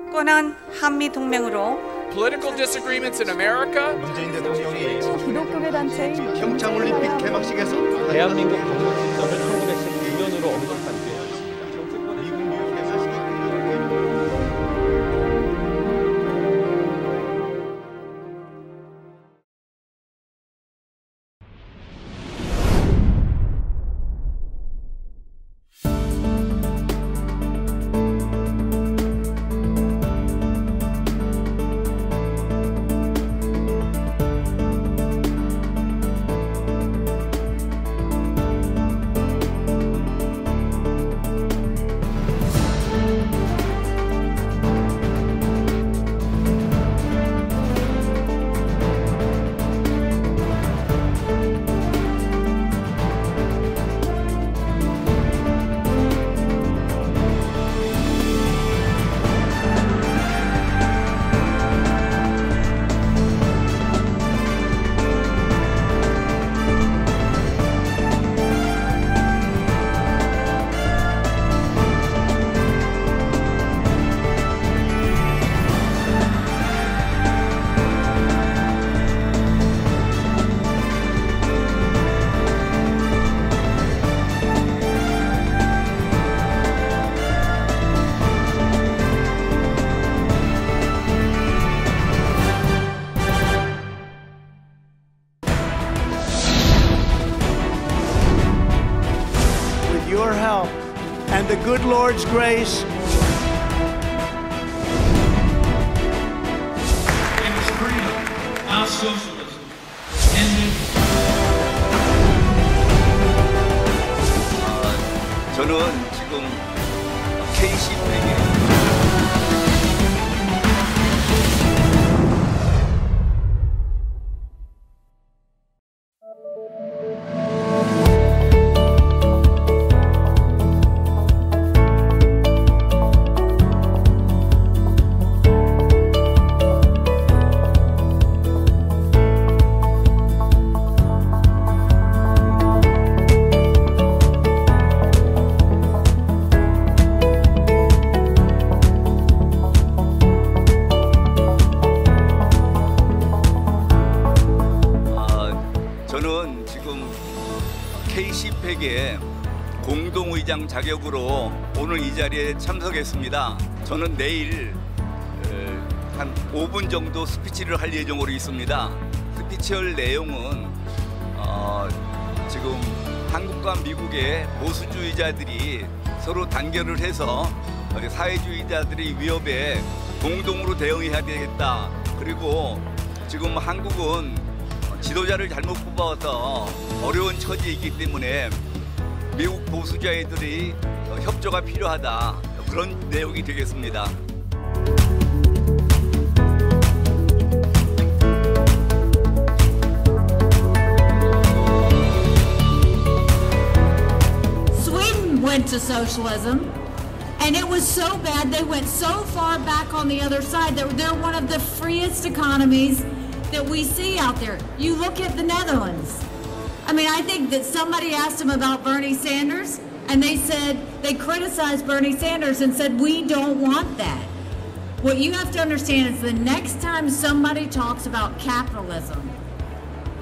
굳건한 한미 동맹으로 Political disagreements in America. 문재인 대통령이 기독교계 단체인 평창올림픽 개막식에서 대한민국 독립선언을 1919년으로 언급한 게 미국 뉴욕 개막식에 your help and the good Lord's grace. It was freedom, our socialism, ended. 저는 지금 Cpac 저는 지금 Cpac의 공동의장 자격으로 오늘 이 자리에 참석했습니다. 저는 내일 한 5분 정도 스피치를 할 예정으로 있습니다. 스피치할 내용은 지금 한국과 미국의 보수주의자들이 서로 단결을 해서 사회주의자들의 위협에 공동으로 대응해야 되겠다. 그리고 지금 한국은 지도자를 잘못 뽑아서 어려운 처지에 있기 때문에 미국 보수주의자들이 협조가 필요하다. 그런 내용이 되겠습니다. Sweden went to socialism, and it was so bad they went so far back on the other side. They're one of the freest economies that we see out there. You look at the Netherlands. I mean, I think that somebody asked them about Bernie Sanders, and they criticized Bernie Sanders and said, we don't want that. What you have to understand is the next time somebody talks about capitalism,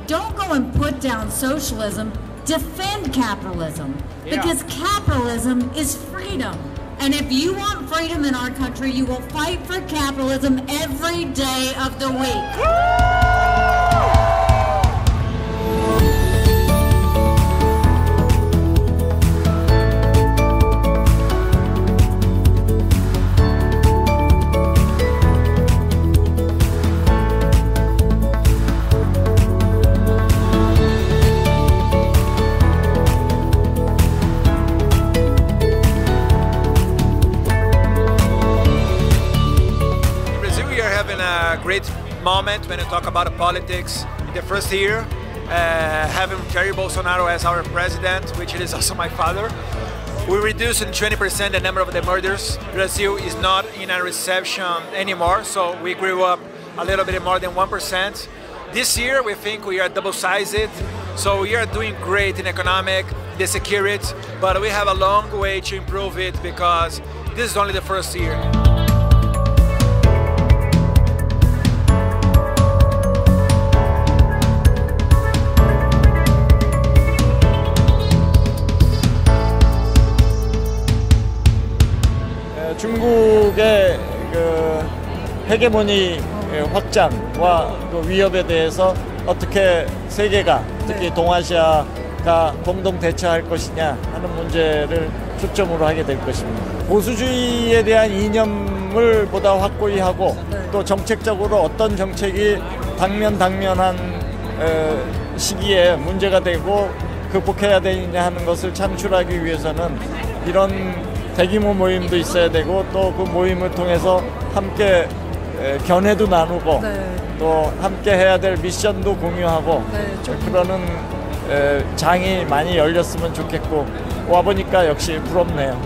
don't go and put down socialism, defend capitalism, because capitalism is freedom. And if you want freedom in our country, you will fight for capitalism every day of the week. A great moment when you talk about politics. In the first year, having Jair Bolsonaro as our president, which is also my father, we reduced in 20% the number of the murders. Brazil is not in a recession anymore, so we grew up a little bit more than 1%. This year, we think we are double-sized, so we are doing great in economic, the security, but we have a long way to improve it because this is only the first year. 중국의 그 헤게모니 확장과 그 위협에 대해서 어떻게 세계가 특히 동아시아가 공동 대처할 것이냐 하는 문제를 초점으로 하게 될 것입니다. 보수주의에 대한 이념을 보다 확고히 하고 또 정책적으로 어떤 정책이 당면한 시기에 문제가 되고 극복해야 되느냐 하는 것을 창출하기 위해서는 이런 대규모 모임도 있어야 되고 또 그 모임을 통해서 함께 견해도 나누고 또 함께 해야 될 미션도 공유하고 그러는 장이 많이 열렸으면 좋겠고 와보니까 역시 부럽네요.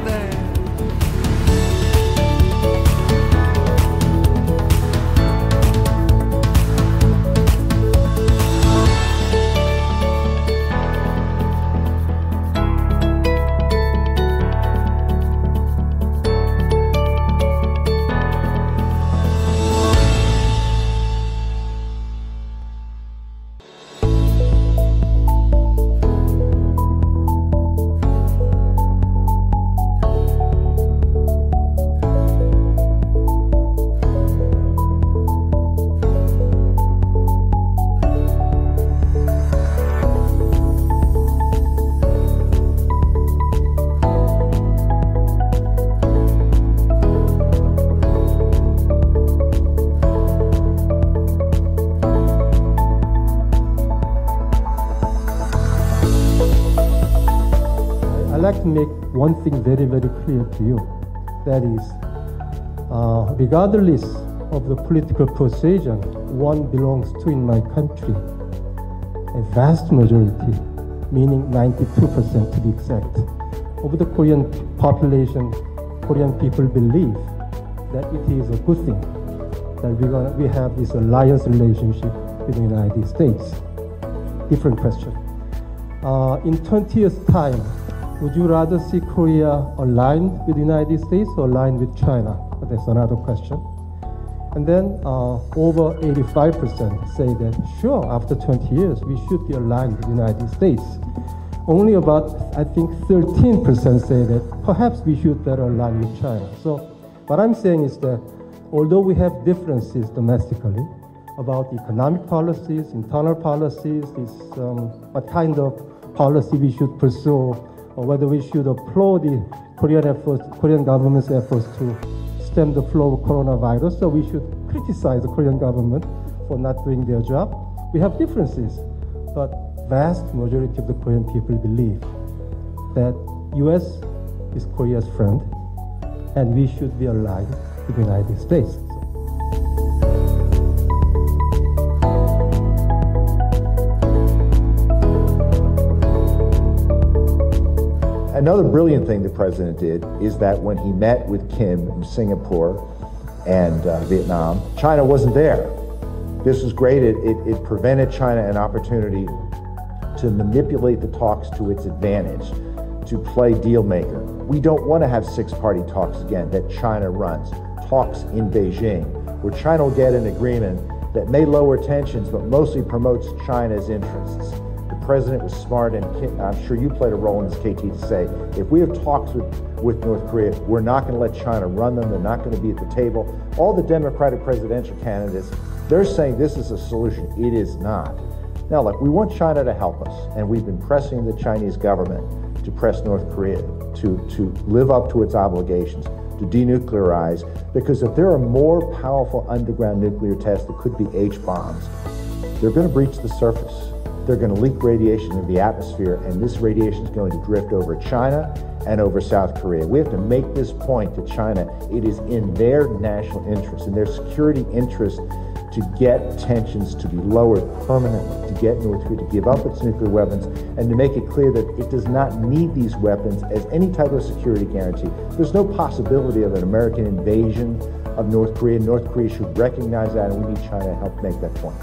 I'd like to make one thing very, very clear to you. That is, regardless of the political persuasion one belongs to in my country, a vast majority, meaning 92% to be exact, of the Korean population, Korean people believe that it is a good thing that we have this alliance relationship with the United States. Different question. In 20 years' time, would you rather see Korea aligned with the United States or aligned with China? That's another question. And then over 85% say that, sure, after 20 years, we should be aligned with the United States. Only about, I think, 13% say that perhaps we should better align with China. So what I'm saying is that although we have differences domestically about economic policies, internal policies, what kind of policy we should pursue, or whether we should applaud the Korean government's efforts to stem the flow of coronavirus, or we should criticize the Korean government for not doing their job. We have differences, but vast majority of the Korean people believe that U.S. is Korea's friend, and we should be aligned with the United States. Another brilliant thing the president did is that when he met with Kim in Singapore and Vietnam, China wasn't there. This was great. It prevented China an opportunity to manipulate the talks to its advantage, to play deal maker. We don't want to have six-party talks again that China runs, talks in Beijing, where China will get an agreement that may lower tensions but mostly promotes China's interests. The president was smart, and I'm sure you played a role in this, KT, to say, if we have talks with North Korea, we're not going to let China run them, they're not going to be at the table. All the Democratic presidential candidates, they're saying this is a solution. It is not. Now look, we want China to help us, and we've been pressing the Chinese government to press North Korea to live up to its obligations, to denuclearize, because if there are more powerful underground nuclear tests that could be H-bombs, they're going to breach the surface. They're going to leak radiation into the atmosphere, and this radiation is going to drift over China and over South Korea. We have to make this point to China. It is in their national interest, in their security interest, to get tensions to be lowered permanently, to get North Korea to give up its nuclear weapons, and to make it clear that it does not need these weapons as any type of security guarantee. There's no possibility of an American invasion of North Korea. North Korea should recognize that, and we need China to help make that point.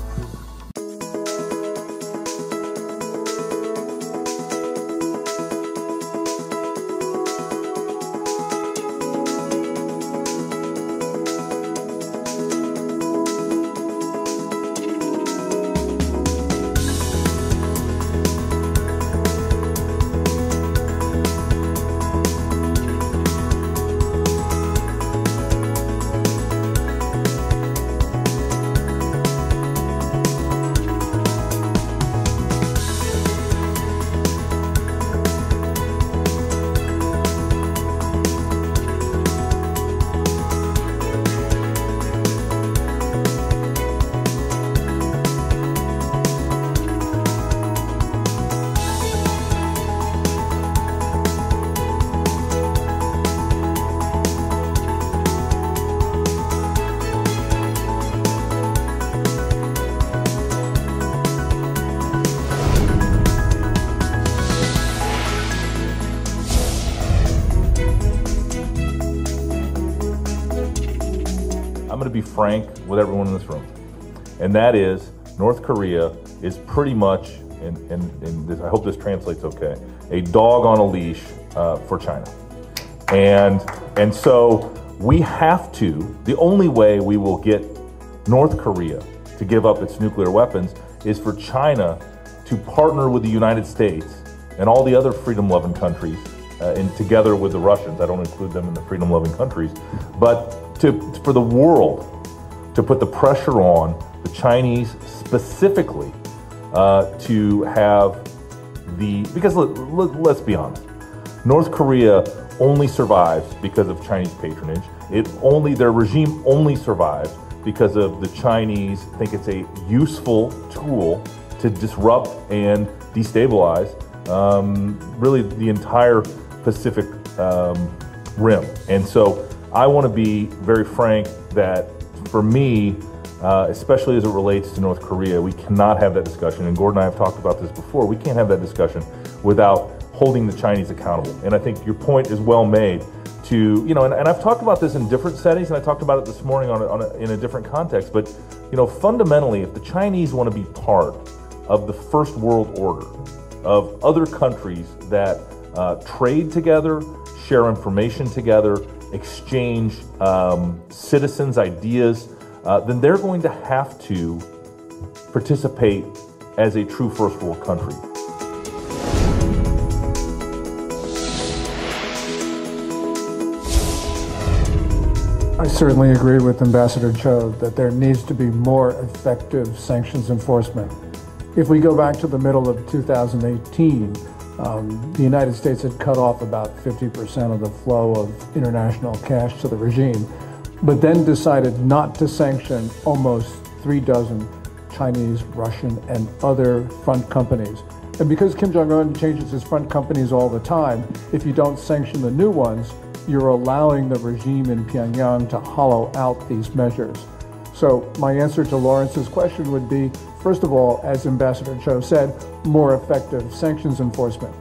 I'm going to be frank with everyone in this room, and that is North Korea is pretty much, and this, I hope this translates okay, a dog on a leash for China. And so we have to, the only way we will get North Korea to give up its nuclear weapons is for China to partner with the United States and all the other freedom-loving countries, and together with the Russians. I don't include them in the freedom-loving countries, but for the world to put the pressure on the Chinese specifically to have because let's be honest, North Korea only survives because of Chinese patronage. Their regime only survives because of the Chinese think it's a useful tool to disrupt and destabilize really the entire Pacific Rim. And so I want to be very frank that for me, especially as it relates to North Korea, we cannot have that discussion. And Gordon and I have talked about this before. We can't have that discussion without holding the Chinese accountable. And I think your point is well made to, and I've talked about this in different settings, and I talked about it this morning in a different context. But, fundamentally, if the Chinese want to be part of the first world order, of other countries that trade together, share information together, exchange citizens' ideas, then they're going to have to participate as a true first world country. I certainly agree with Ambassador Cho that there needs to be more effective sanctions enforcement. If we go back to the middle of 2018, the United States had cut off about 50% of the flow of international cash to the regime, but then decided not to sanction almost 36 Chinese, Russian, and other front companies. And because Kim Jong-un changes his front companies all the time, if you don't sanction the new ones, you're allowing the regime in Pyongyang to hollow out these measures. So my answer to Lawrence's question would be, first of all, as Ambassador Cho said, more effective sanctions enforcement.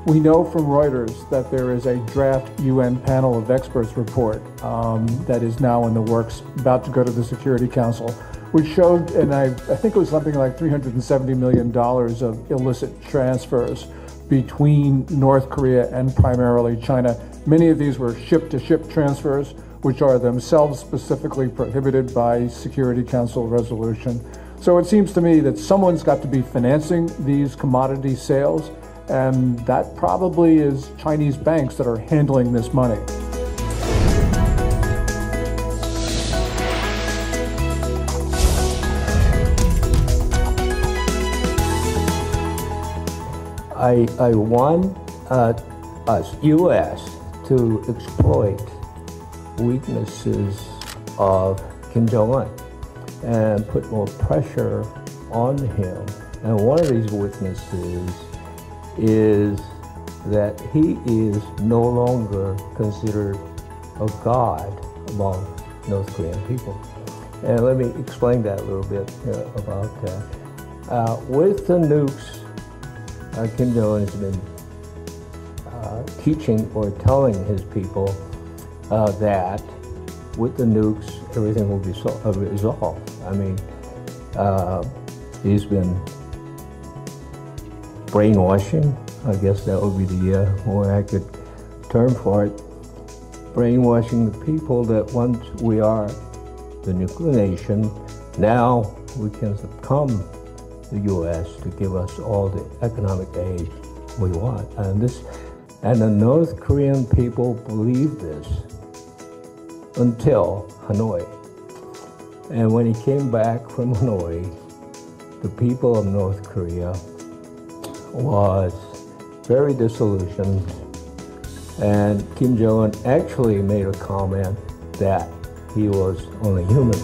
We know from Reuters that there is a draft UN panel of experts report that is now in the works, about to go to the Security Council, which showed, and I think it was something like $370 million of illicit transfers between North Korea and primarily China. Many of these were ship-to-ship transfers, which are themselves specifically prohibited by Security Council resolution. So it seems to me that someone's got to be financing these commodity sales, and that probably is Chinese banks that are handling this money. I want us, U.S., to exploit weaknesses of Kim Jong-un and put more pressure on him. And one of these weaknesses is that he is no longer considered a god among North Korean people. And let me explain that a little bit about that. With the nukes, Kim Jong-un has been teaching or telling his people that with the nukes, everything will be resolved. I mean, he's been brainwashing, I guess that would be the more accurate term for it, brainwashing the people that once we are the nuclear nation, now we can succumb the U.S. to give us all the economic aid we want. And the North Korean people believe this until Hanoi. And when he came back from Hanoi, the people of North Korea was very disillusioned. And Kim Jong-un actually made a comment that he was only human.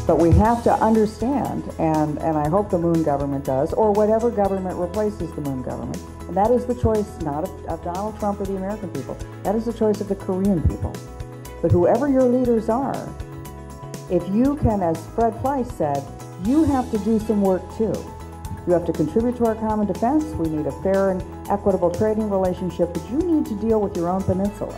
But we have to understand, and I hope the Moon government does, or whatever government replaces the Moon government, and that is the choice not of Donald Trump or the American people. That is the choice of the Korean people. But whoever your leaders are, if you can, as Fred Fleiss said, you have to do some work too. You have to contribute to our common defense. We need a fair and equitable trading relationship, but you need to deal with your own peninsula.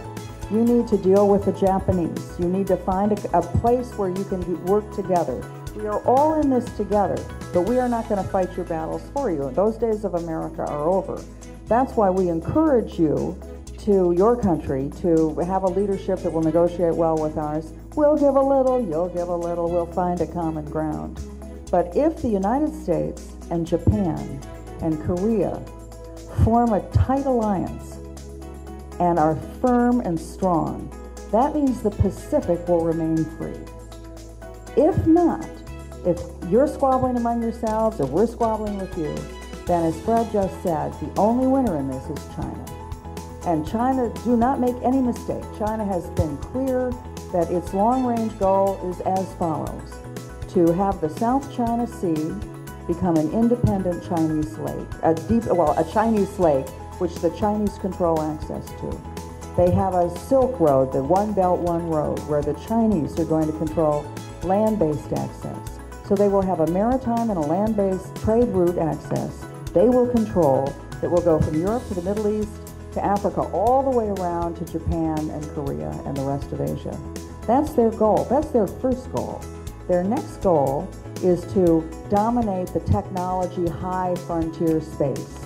You need to deal with the Japanese. You need to find a place where you can work together. We are all in this together, but we are not going to fight your battles for you. Those days of America are over. That's why we encourage you to your country to have a leadership that will negotiate well with ours. We'll give a little, you'll give a little, we'll find a common ground. But if the United States and Japan and Korea form a tight alliance and are firm and strong, that means the Pacific will remain free. If not, if you're squabbling among yourselves or we're squabbling with you, then as Fred just said, the only winner in this is China. And China, do not make any mistake, China has been clear that its long-range goal is as follows: to have the South China Sea become an independent Chinese lake, a Chinese lake which the Chinese control access to. They have a Silk Road, the One Belt, One Road, where the Chinese are going to control land-based access. So they will have a maritime and a land-based trade route access they will control that will go from Europe to the Middle East to Africa all the way around to Japan and Korea and the rest of Asia. That's their goal. That's their first goal. Their next goal is to dominate the technology high frontier space,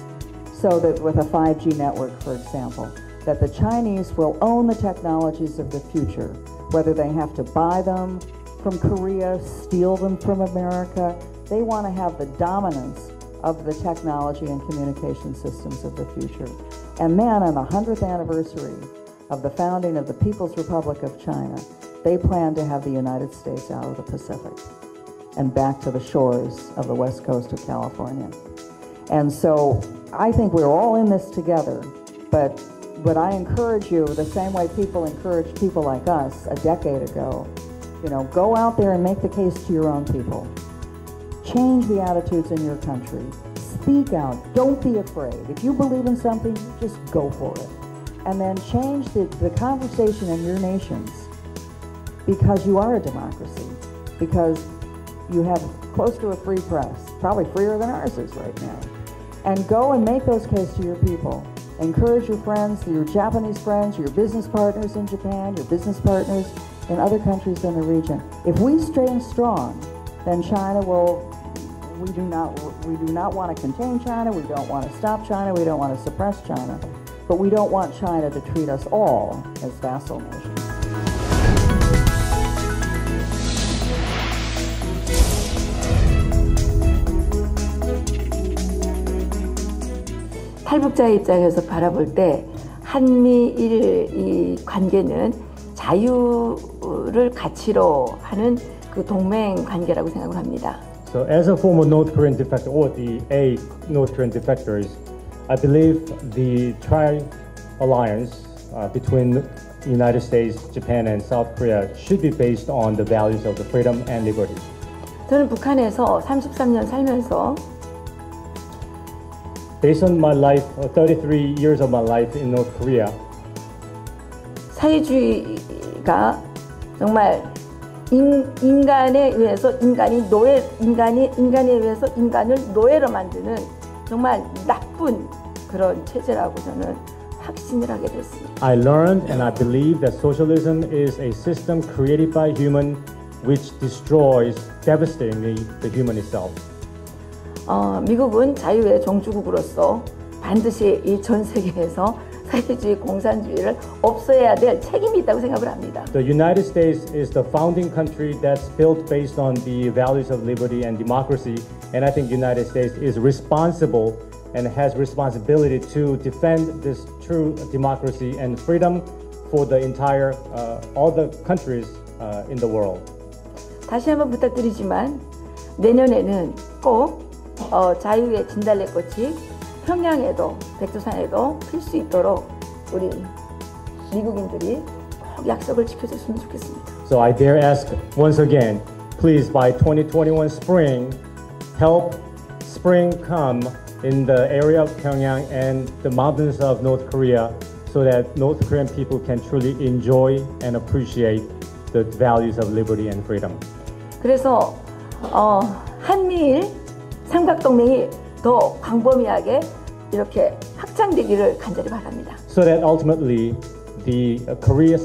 so that with a 5G network, for example, that the Chinese will own the technologies of the future, whether they have to buy them from Korea, steal them from America. They want to have the dominance of the technology and communication systems of the future. And then on the 100th anniversary of the founding of the People's Republic of China, they plan to have the United States out of the Pacific and back to the shores of the west coast of California. And so I think we're all in this together, but I encourage you, the same way people encouraged people like us a decade ago, go out there and make the case to your own people. Change the attitudes in your country. Speak out. Don't be afraid. If you believe in something, just go for it. And then change the conversation in your nations, because you are a democracy, because you have close to a free press, probably freer than ours is right now. And go and make those cases to your people. Encourage your friends, your Japanese friends, your business partners in Japan, your business partners in other countries in the region. If we stay strong, then China will, we do not want to contain China, we don't want to stop China, we don't want to suppress China, but we don't want China to treat us all as vassal nations. 탈북자의 입장에서 바라볼 때 한미일 이 관계는 자유를 가치로 하는 그 동맹 관계라고 생각을 합니다. So as a former North Korean defector, or a North Korean defectors, I believe the tri-alliance between the United States, Japan, and South Korea should be based on the values of the freedom and liberty. 저는 북한에서 33년 살면서 Based on my life, 33 years of my life in North Korea, 사회주의가 정말 인간에 의해서 인간에 의해서 인간을 노예로 만드는 정말 나쁜 그런 체제라고 저는 확신을 하게 됐습니다. I learned and I believe that socialism is a system created by human which destroys devastatingly the human itself. 미국은 자유의 종주국으로서 반드시 이 전 세계에서 사회주의 공산주의를 없애야 될 책임이 있다고 생각을 합니다. The United States is the founding country that's built based on the values of liberty and democracy, and I think the United States is responsible and has responsibility to defend this true democracy and freedom for the entire all the countries in the world. 다시 한번 부탁드리지만 내년에는 꼭 자유의 진달래꽃이 평양에도 백두산에도 필 수 있도록 우리 미국인들이 꼭 약속을 지켜줬으면 좋겠습니다. So I dare ask once again, please by 2021 spring, help spring come in the area of Pyongyang and the mountains of North Korea, so that North Korean people can truly enjoy and appreciate the values of liberty and freedom. 그래서 한미일 삼각동맹이 더 광범위하게 이렇게 확장되기를 간절히 바랍니다. So that ultimately the Korea,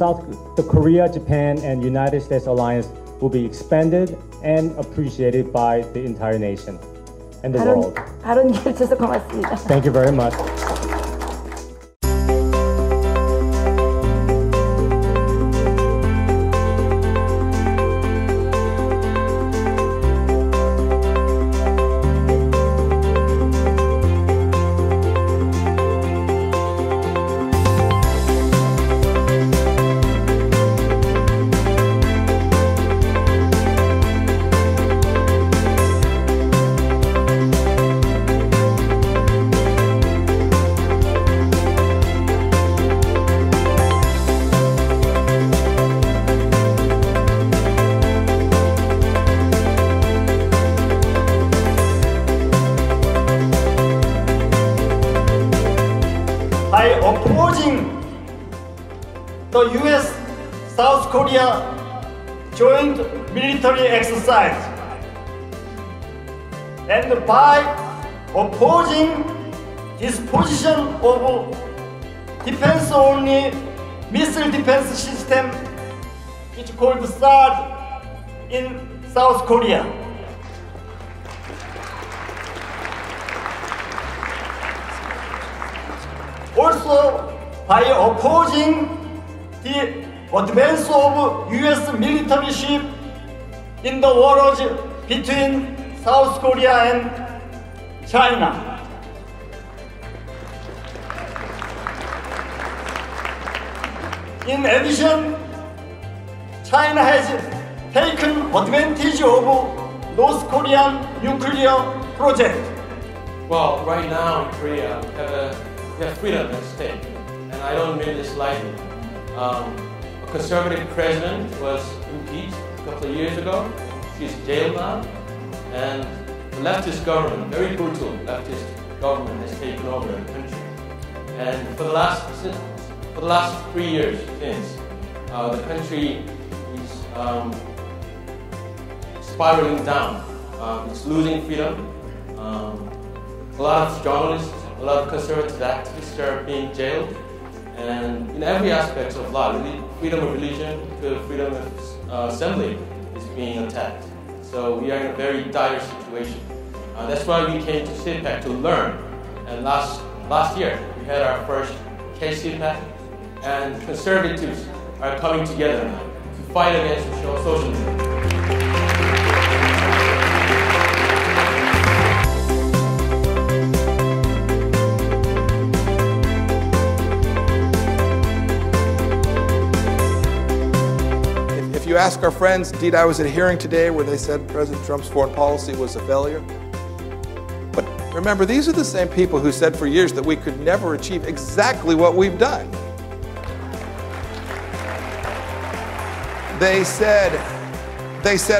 Japan, and United States alliance will be expanded and appreciated by the entire nation and the world. 발언 기회를 주셔서 고맙습니다. Thank you very much. By opposing the U.S. South Korea joint military exercise and by opposing disposition of defense-only missile defense system which called THAAD in South Korea. Also, by opposing the advance of U.S. military ship in the waters between South Korea and China. In addition, China has taken advantage of North Korean nuclear project. Well, right now in Korea, we have freedom at stake, and I don't mean this lightly. A conservative president was impeached a couple of years ago. She's jailed now, and the leftist government, very brutal leftist government, has taken over the country. And for the last 3 years since, the country is spiraling down. It's losing freedom. A lot of journalists, a lot of conservative activists are being jailed, and in every aspect of life, freedom of religion to freedom of assembly is being attacked. So we are in a very dire situation. That's why we came to Cpac to learn. And last year we had our first Cpac, and conservatives are coming together now to fight against socialism. If you ask our friends, indeed I was at a hearing today where they said President Trump's foreign policy was a failure. But remember, these are the same people who said for years that we could never achieve exactly what we've done. They said,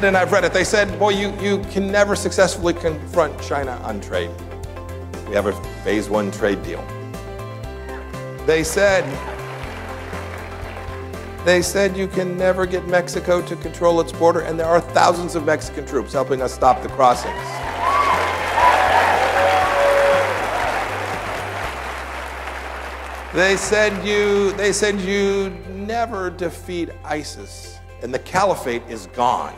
and I've read it, they said, boy, you can never successfully confront China on trade. We have a phase 1 trade deal. They said you can never get Mexico to control its border, and there are thousands of Mexican troops helping us stop the crossings. They said you never defeat ISIS, and the caliphate is gone.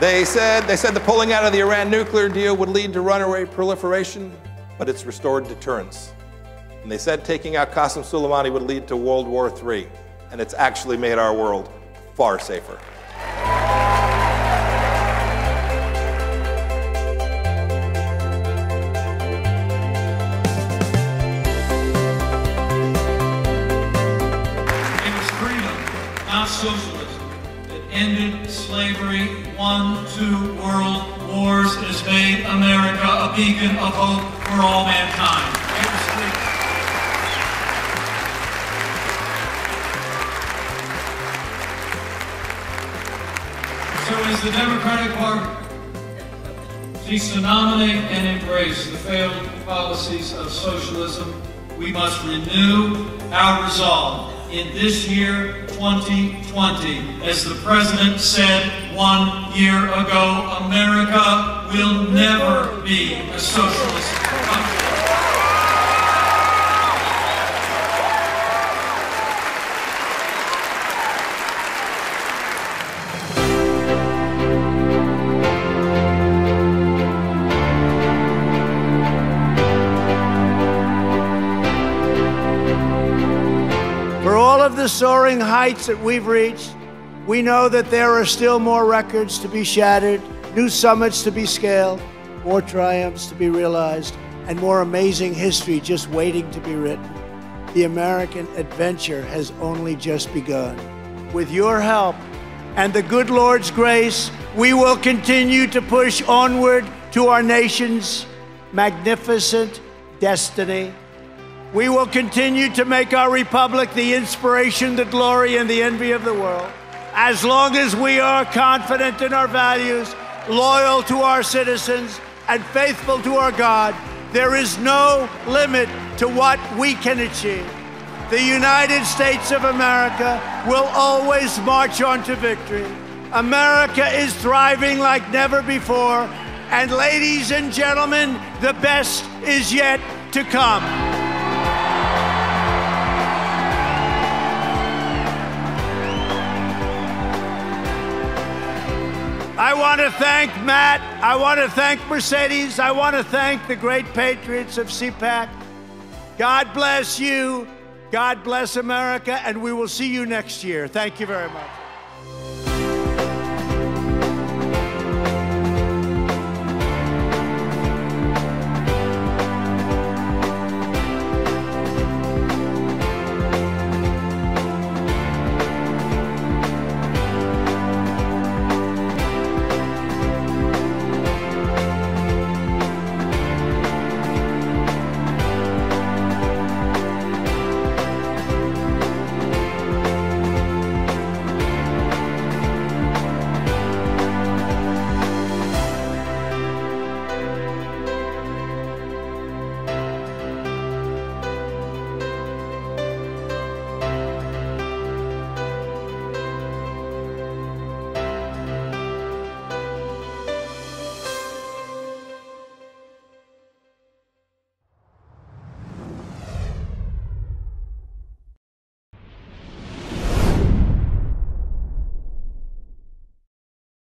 They said the pulling out of the Iran nuclear deal would lead to runaway proliferation, but it's restored deterrence. And they said taking out Qasem Soleimani would lead to World War III, and it's actually made our world far safer. It was freedom, not socialism, that ended slavery, won 2 world wars, and has made America a beacon of hope for all mankind. It was freedom. So as the Democratic Party seeks to nominate and embrace the failed policies of socialism, we must renew our resolve in this year, 2020. As the President said 1 year ago, America will never be a socialist country. For all of the soaring heights that we've reached, we know that there are still more records to be shattered, new summits to be scaled, more triumphs to be realized, and more amazing history just waiting to be written. The American adventure has only just begun. With your help and the good Lord's grace, we will continue to push onward to our nation's magnificent destiny. We will continue to make our republic the inspiration, the glory, and the envy of the world. As long as we are confident in our values, loyal to our citizens, and faithful to our God, there is no limit to what we can achieve. The United States of America will always march on to victory. America is thriving like never before, and ladies and gentlemen, the best is yet to come. I want to thank Matt, I want to thank Mercedes, I want to thank the great patriots of Cpac. God bless you, God bless America, and we will see you next year. Thank you very much.